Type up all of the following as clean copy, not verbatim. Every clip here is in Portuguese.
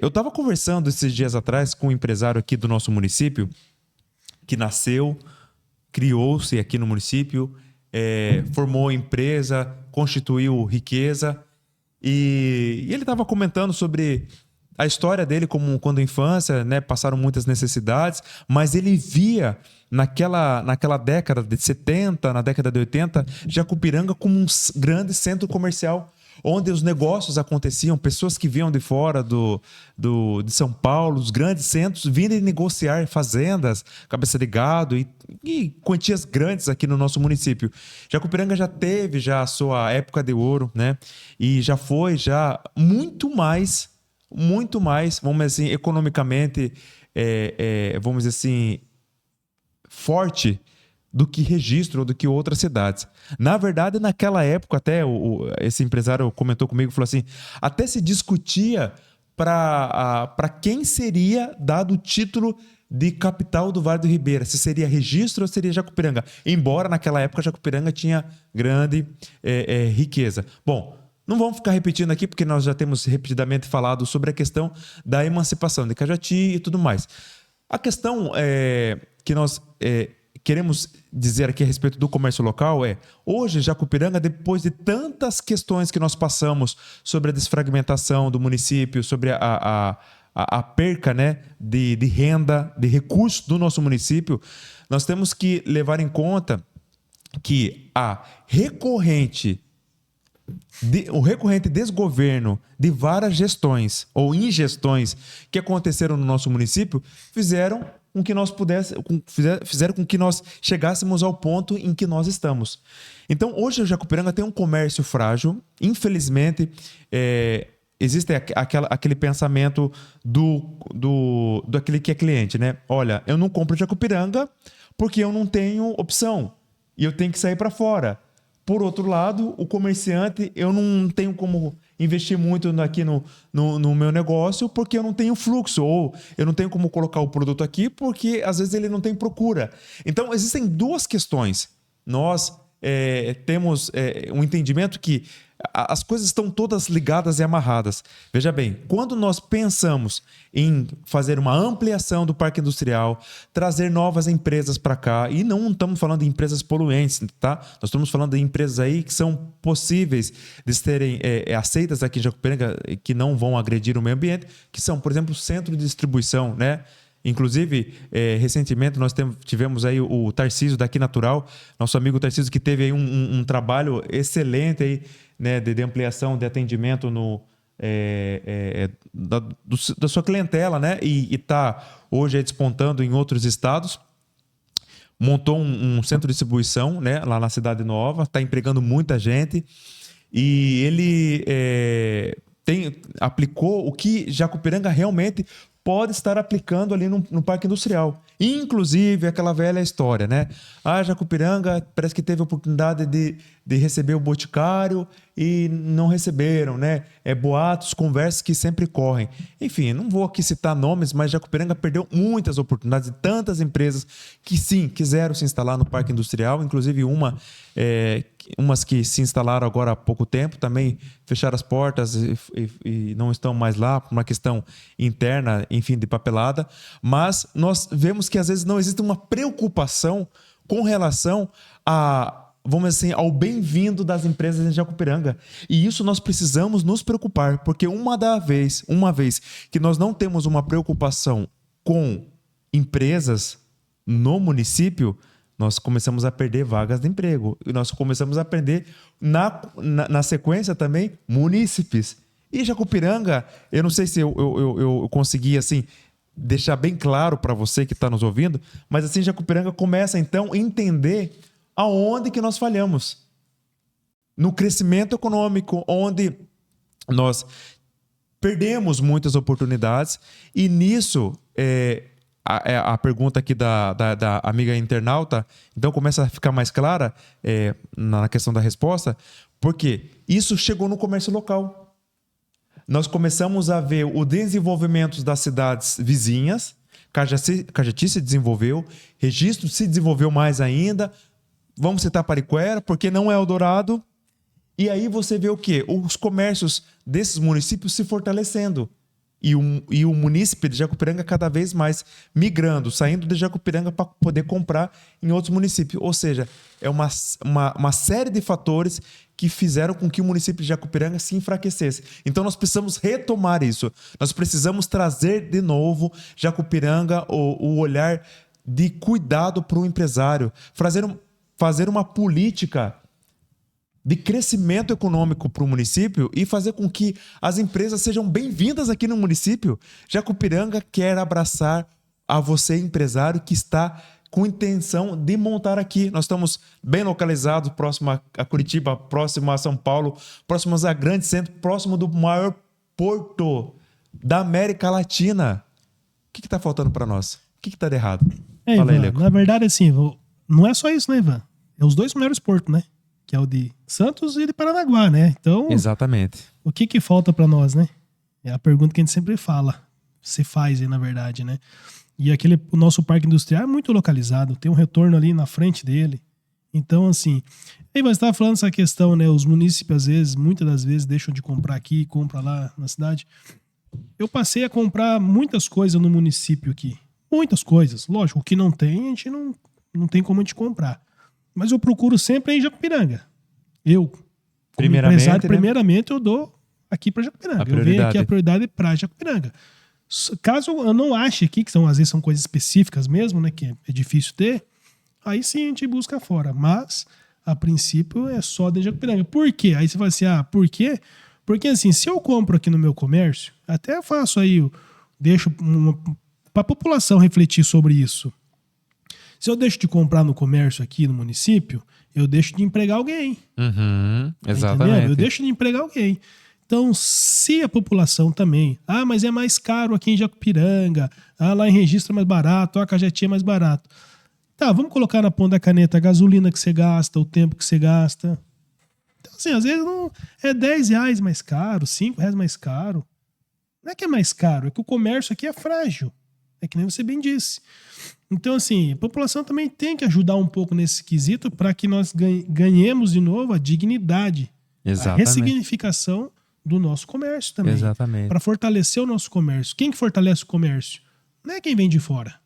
Eu estava conversando esses dias atrás com um empresário aqui do nosso município, que nasceu, criou-se aqui no município, formou empresa, constituiu riqueza, e ele estava comentando sobre a história dele como quando infância, né, passaram muitas necessidades, mas ele via naquela década de 70, na década de 80, Jacupiranga como um grande centro comercial, onde os negócios aconteciam, pessoas que vinham de fora de São Paulo, os grandes centros, vindo negociar fazendas, cabeça de gado e quantias grandes aqui no nosso município. Jacupiranga já teve a sua época de ouro, né? E já foi muito mais, vamos dizer assim, economicamente, vamos dizer assim, forte do que Registro ou do que outras cidades. Na verdade, naquela época, até esse empresário comentou comigo, falou assim, até se discutia para quem seria dado o título de capital do Vale do Ribeira, se seria Registro ou seria Jacupiranga, embora naquela época Jacupiranga tinha grande riqueza. Bom, não vamos ficar repetindo aqui, porque nós já temos repetidamente falado sobre a questão da emancipação de Cajati e tudo mais. A questão que nós queremos dizer aqui a respeito do comércio local hoje Jacupiranga, depois de tantas questões que nós passamos sobre a desfragmentação do município, sobre a perca, né, de renda, de recursos do nosso município, nós temos que levar em conta que o recorrente desgoverno de várias gestões ou ingestões que aconteceram no nosso município fizeram com que fizeram com que nós chegássemos ao ponto em que nós estamos. Então, hoje o Jacupiranga tem um comércio frágil. Infelizmente, existe aquele pensamento do aquele que é cliente, né? Olha, eu não compro Jacupiranga porque eu não tenho opção e eu tenho que sair para fora. Por outro lado, o comerciante, eu não tenho como investir muito aqui no meu negócio porque eu não tenho fluxo, ou eu não tenho como colocar o produto aqui porque às vezes ele não tem procura. Então, existem duas questões. Nós temos um entendimento que as coisas estão todas ligadas e amarradas. Veja bem, quando nós pensamos em fazer uma ampliação do parque industrial, trazer novas empresas para cá, e não estamos falando de empresas poluentes, tá? Nós estamos falando de empresas aí que são possíveis de serem aceitas aqui em Jacupiranga, que não vão agredir o meio ambiente, que são, por exemplo, centro de distribuição, né? Inclusive, recentemente nós tivemos aí o Tarcísio daqui Natural, nosso amigo Tarcísio, que teve aí um trabalho excelente aí, né, de ampliação de atendimento da sua clientela, né, e está hoje despontando em outros estados. Montou um centro de distribuição, né, lá na Cidade Nova, está empregando muita gente e ele aplicou o que Jacupiranga realmente pode estar aplicando ali no Parque Industrial. Inclusive, aquela velha história, né? Jacupiranga parece que teve a oportunidade de receber o Boticário e não receberam, né? Boatos, conversas que sempre correm. Enfim, não vou aqui citar nomes, mas Jacupiranga perdeu muitas oportunidades de tantas empresas que, sim, quiseram se instalar no Parque Industrial, inclusive umas que se instalaram agora há pouco tempo, também fecharam as portas e não estão mais lá por uma questão interna, enfim, de papelada. Mas nós vemos que às vezes não existe uma preocupação com relação vamos dizer assim, ao bem-vindo das empresas em Jacupiranga. E isso nós precisamos nos preocupar, porque uma vez que nós não temos uma preocupação com empresas no município, nós começamos a perder vagas de emprego. E nós começamos a perder, na sequência também, munícipes. E Jacupiranga, eu não sei se eu consegui assim, deixar bem claro para você que está nos ouvindo, mas assim Jacupiranga começa então a entender aonde que nós falhamos. No crescimento econômico, onde nós perdemos muitas oportunidades, e nisso a pergunta aqui da amiga internauta, então começa a ficar mais clara na questão da resposta, porque isso chegou no comércio local. Nós começamos a ver o desenvolvimento das cidades vizinhas. Cajati se desenvolveu, Registro se desenvolveu mais ainda. Vamos citar Pariquera, porque não é Eldorado. E aí você vê o quê? Os comércios desses municípios se fortalecendo. e o munícipe de Jacupiranga cada vez mais migrando, saindo de Jacupiranga para poder comprar em outros municípios. Ou seja, é uma série de fatores que fizeram com que o município de Jacupiranga se enfraquecesse. Então nós precisamos retomar isso. Nós precisamos trazer de novo Jacupiranga o olhar de cuidado para o empresário, fazer uma política de crescimento econômico para o município e fazer com que as empresas sejam bem-vindas aqui no município. Jacupiranga quer abraçar a você, empresário, que está com intenção de montar aqui. Nós estamos bem localizados, próximo a Curitiba, próximo a São Paulo, próximos a grande centro, próximo do maior porto da América Latina. O que está faltando para nós? O que está de errado? Fala aí, Leco. Na verdade, assim, não é só isso, né, Ivan? É os dois maiores portos, né? Que é o de Santos e de Paranaguá, né? Então, exatamente. O que falta para nós, né? É a pergunta que a gente sempre fala. Se faz aí, na verdade, né? E o nosso parque industrial é muito localizado, tem um retorno ali na frente dele. Então, assim, aí você estava falando essa questão, né? Os munícipes, às vezes, muitas das vezes, deixam de comprar aqui e compram lá na cidade. Eu passei a comprar muitas coisas no município aqui. Muitas coisas. Lógico, o que não tem, a gente não tem como a gente comprar. Mas eu procuro sempre em Jacupiranga. Eu, como empresário, primeiramente eu dou aqui para Jacupiranga. Eu venho aqui a prioridade para Jacupiranga. Caso eu não ache aqui, que às vezes são coisas específicas mesmo, né, que é difícil ter, aí sim a gente busca fora. Mas, a princípio, é só de Jacupiranga. Por quê? Aí você fala assim, por quê? Porque assim, se eu compro aqui no meu comércio, até faço aí, deixo para a população refletir sobre isso. Se eu deixo de comprar no comércio aqui no município, eu deixo de empregar alguém. Exatamente. Eu deixo de empregar alguém. Então, se a população também... mas é mais caro aqui em Jacupiranga. Lá em Registro é mais barato. A Cajati é mais barato. Tá, vamos colocar na ponta da caneta a gasolina que você gasta, o tempo que você gasta. Então, assim, às vezes não é R$10 mais caro, R$5 mais caro. Não é que é mais caro, é que o comércio aqui é frágil. É que nem você bem disse. Então, assim, a população também tem que ajudar um pouco nesse quesito para que nós ganhemos de novo a dignidade, a ressignificação do nosso comércio também. Exatamente. Para fortalecer o nosso comércio. Quem que fortalece o comércio? Não é quem vem de fora.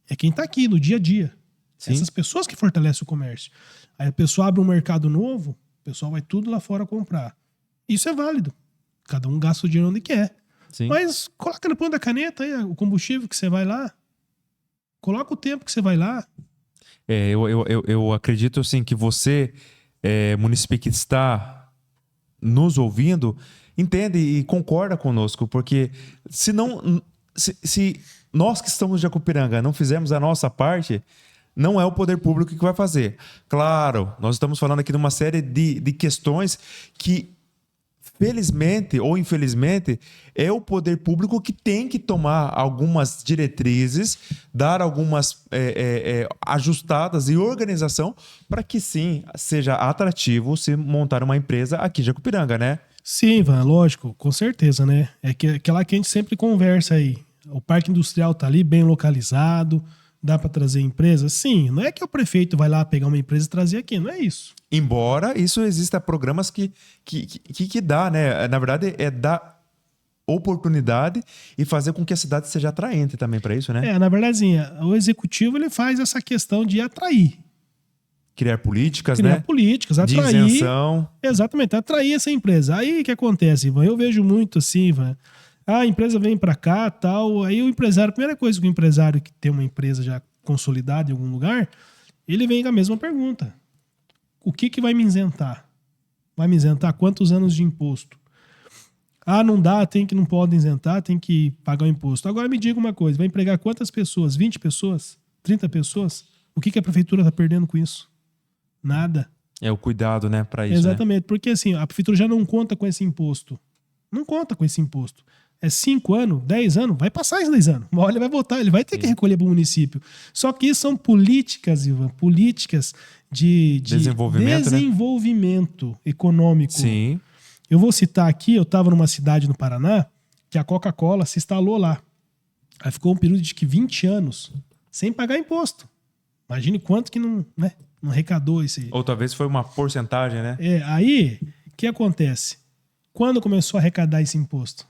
É quem está aqui no dia a dia. Sim. Essas pessoas que fortalecem o comércio. Aí a pessoa abre um mercado novo, o pessoal vai tudo lá fora comprar. Isso é válido. Cada um gasta o dinheiro onde quer. Sim. Mas coloca na ponta da caneta aí o combustível que você vai lá. Coloca o tempo que você vai lá. Eu acredito assim que você, município que está nos ouvindo, entende e concorda conosco, porque se nós que estamos de Jacupiranga não fizermos a nossa parte, não é o poder público que vai fazer. Claro, nós estamos falando aqui de uma série de questões que, felizmente ou infelizmente, é o poder público que tem que tomar algumas diretrizes, dar algumas ajustadas e organização para que sim, seja atrativo se montar uma empresa aqui em Jacupiranga, né? Sim, Ivan, lógico, com certeza, né? É aquela que a gente sempre conversa aí. O parque industrial tá ali bem localizado, dá para trazer empresas? Sim, não é que o prefeito vai lá pegar uma empresa e trazer aqui, não é isso. Embora isso exista programas que dá, né? Na verdade, é dar oportunidade e fazer com que a cidade seja atraente também para isso, né? Na verdade, assim, o executivo ele faz essa questão de atrair. Criar políticas, Criar políticas, atrair. De isenção. Exatamente, atrair essa empresa. Aí o que acontece, Ivan? Eu vejo muito assim, Ivan. A empresa vem para cá, tal. Aí o empresário, a primeira coisa que o empresário que tem uma empresa já consolidada em algum lugar, ele vem com a mesma pergunta. O que vai me isentar? Vai me isentar quantos anos de imposto? Não dá, não pode isentar, tem que pagar o imposto. Agora me diga uma coisa, vai empregar quantas pessoas? 20 pessoas? 30 pessoas? O que a prefeitura está perdendo com isso? Nada. É o cuidado, né, para isso. Exatamente, né? Porque assim, a prefeitura já não conta com esse imposto. Não conta com esse imposto. É 5 anos, 10 anos, vai passar esses 10 anos. Uma hora ele vai voltar, ele vai ter que recolher para o município. Só que isso são políticas, Ivan, políticas de desenvolvimento econômico. Sim. Eu vou citar aqui, eu estava numa cidade no Paraná que a Coca-Cola se instalou lá. Aí ficou um período de 20 anos sem pagar imposto. Imagine quanto que não arrecadou esse... Ou talvez foi uma porcentagem, né? Aí, o que acontece? Quando começou a arrecadar esse imposto?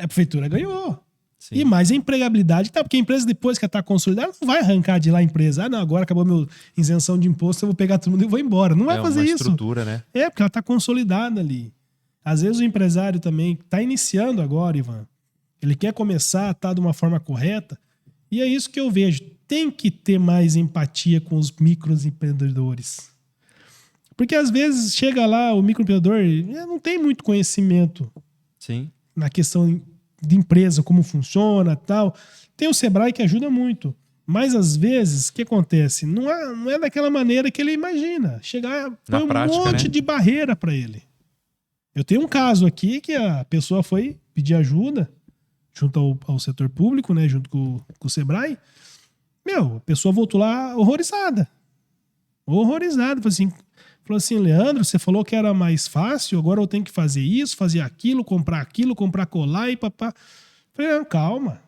A prefeitura ganhou. Sim. E mais a empregabilidade, tá? Porque a empresa, depois que ela tá consolidada, não vai arrancar de lá a empresa. Ah, não, agora acabou minha isenção de imposto, eu vou pegar todo mundo e vou embora. Não vai fazer uma isso. estrutura, né? Porque ela tá consolidada ali. Às vezes o empresário também tá iniciando agora, Ivan. Ele quer começar, tá de uma forma correta. E é isso que eu vejo. Tem que ter mais empatia com os microempreendedores. Porque às vezes chega lá, o microempreendedor não tem muito conhecimento Sim. na questão de empresa, como funciona e tal. Tem o Sebrae que ajuda muito. Mas às vezes, o que acontece? Não é daquela maneira que ele imagina. Chegar, põe prática, um monte né? de barreira para ele. Eu tenho um caso aqui que a pessoa foi pedir ajuda junto ao setor público, né, junto com o Sebrae. A pessoa voltou lá horrorizada. Falou assim, Leandro, você falou que era mais fácil, agora eu tenho que fazer isso, fazer aquilo, comprar colar e papá. Falei, não, calma.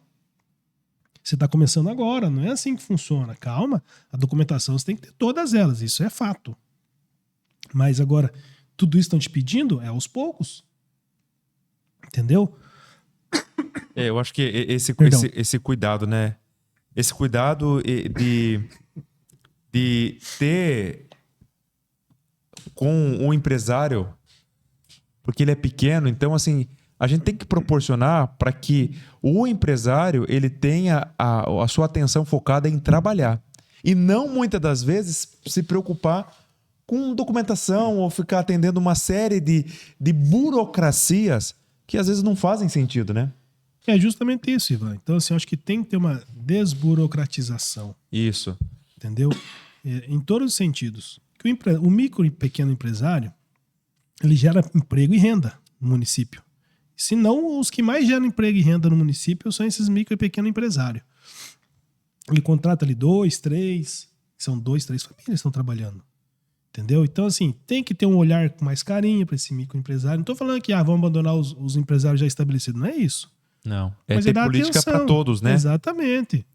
Você está começando agora, não é assim que funciona. Calma, a documentação você tem que ter todas elas, isso é fato. Mas agora, tudo isso estão te pedindo é aos poucos. Entendeu? Eu acho que Perdão. esse cuidado, né? Esse cuidado de ter com o empresário, porque ele é pequeno, então assim, a gente tem que proporcionar para que o empresário ele tenha a sua atenção focada em trabalhar e não muitas das vezes se preocupar com documentação ou ficar atendendo uma série de burocracias que às vezes não fazem sentido, né? É justamente isso, Ivan. Então, assim, eu acho que tem que ter uma desburocratização. Isso. Entendeu? Em todos os sentidos. Que o micro e pequeno empresário, ele gera emprego e renda no município. Se não, os que mais geram emprego e renda no município são esses micro e pequeno empresário. Ele contrata ali 2, 3, são 2, 3 famílias que estão trabalhando. Entendeu? Então, assim, tem que ter um olhar com mais carinho para esse microempresário. Não estou falando que vamos abandonar os empresários já estabelecidos. Não é isso. Não. É Mas ter dar política atenção. para todos, né? Exatamente.